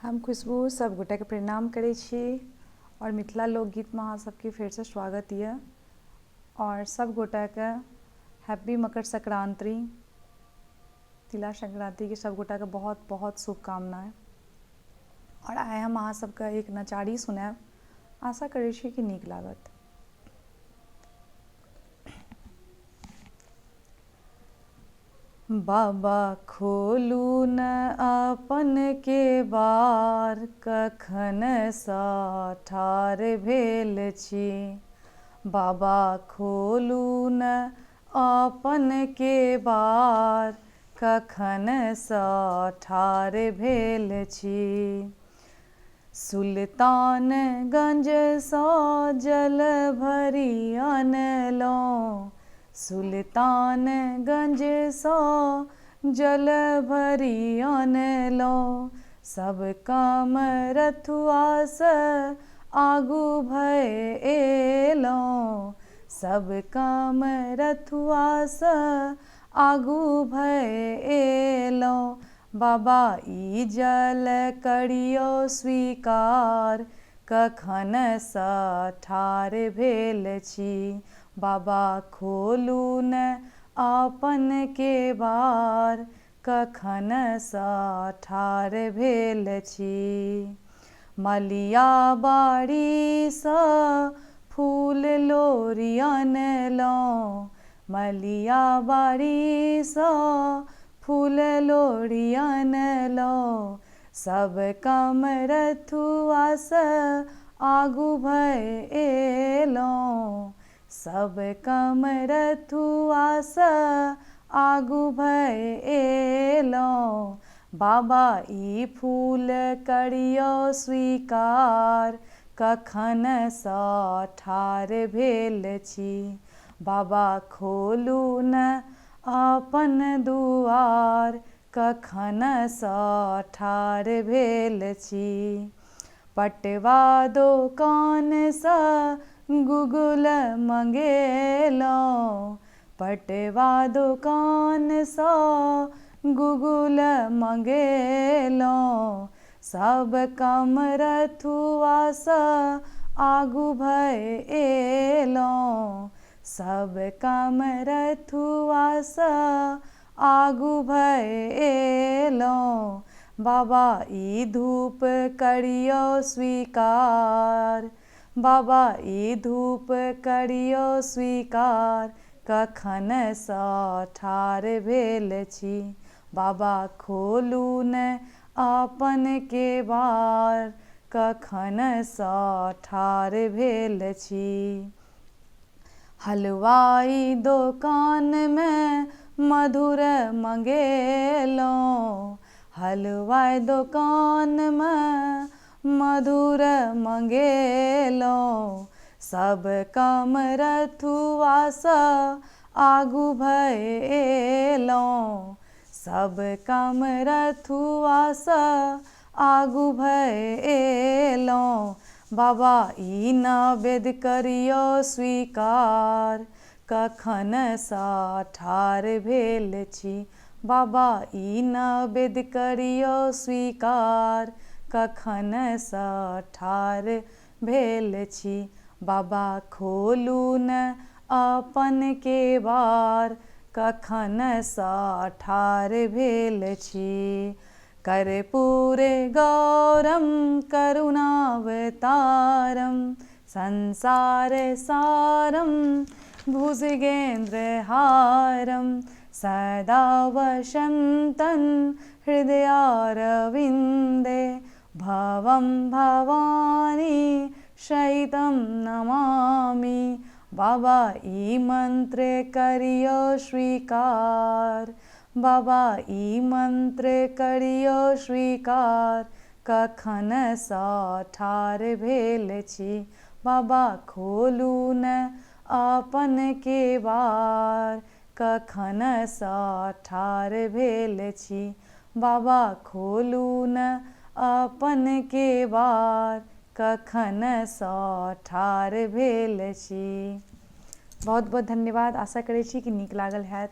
हम खुशबू सब गोटा के प्रणाम करै छी और मिथिला लोकगीत में अहाँ सबके फेर से स्वागत ये और सब गोटा के हैप्पी मकर संक्रांति तिला संक्रांति के सब गोटा के बहुत बहुत शुभकामनाएं। और आइ हम अहाँ सबके एक नचारी सुनाएब, आशा करै छी कि नीक लागत। बाबा खोलू न अपन केबार, कखन सँ ठाढ़ भेल छी। बाबा खोलू न अपन केबार, कखन सँ ठाढ़ भेल छी। सुल्तानगंज सँ जल भरि अनलहुँ, सुल्तानगंज सँ जल भरि अनलहुँ। सब काम रथुआ सँ आगू भय एलहुँ, सब काम रथुआ सँ आगू भय एलहुँ। बाबा ई जल करियौ स्वीकार, कखन सँ ठाढ़ भेल छी। बाबा खोलू न अपन केबार, कखन सँ ठाढ़ भेल छी। मलिया बाड़ी सँ फूल लोढ़ी अनलहुँ, मलिया बाड़ी सँ फूल लोढ़ी अनलहुँ। सब काम रथुआ सँ आगू भय एलहुँ, सब काम रथुआ सँ आगू भय एलहुँ। बाबा ई फूल करियौ स्वीकार, कखन सँ ठाढ़ भेल छी। बाबा खोलू न अपन दुआर, कखन सँ ठाढ़ भेल छी। पटवा दोकान सँ गुगुल मंगेलहुँ, पटवा दोकान सँ गुगुल मंगेलहुँ। सब काम रथुआ सँ आगू भय एलहुँ, सब काम रथुआ सँ आगू भय एलहुँ। बाबा ई धूप करियौ स्वीकार, बाबा ई धूप करियौ स्वीकार, कखन सँ ठाढ़ भेल छी। बाबा खोलू न अपन केबार, कखन सँ ठाढ़ भेल छी। हलवाई दोकान में मधुर मंगेलहुँ, हलवाई दोकान में मधुर मंगेलहुँ। सब काम रथुआ सँ आगू भय एलहुँ, सब काम रथुआ सँ आगू भय एलहुँ। बाबा ई नैवेद्य करियौ स्वीकार, कखन सँ ठाढ़ भेल छी। बाबा ई नैवेद्य करियौ स्वीकार, कखन सँ ठाढ़ भेल छी। बाबा खोलू न अपन केबार, कखन सँ ठाढ़ भेल छी। कर्पूरे गौरम करुणावतारम, संसार सारम भुजगेन्द्रहारम। सदा वसन्तं हृदयारविन्दे, भवं भवानी सहितं नमामि। बाबा ई मंत्र करियौ स्वीकार, बाबा ई मंत्र करियौ स्वीकार, कखन सँ ठाढ़ भेल छी। बाबा खोलू न अपन केबार, कखन सँ ठाढ़ भेल छी। बाबा खोलू न अपन केबार, कखन सँ ठाढ़ भेल छी। बहुत बहुत धन्यवाद। आशा करै छी कि नीक लागल हैत।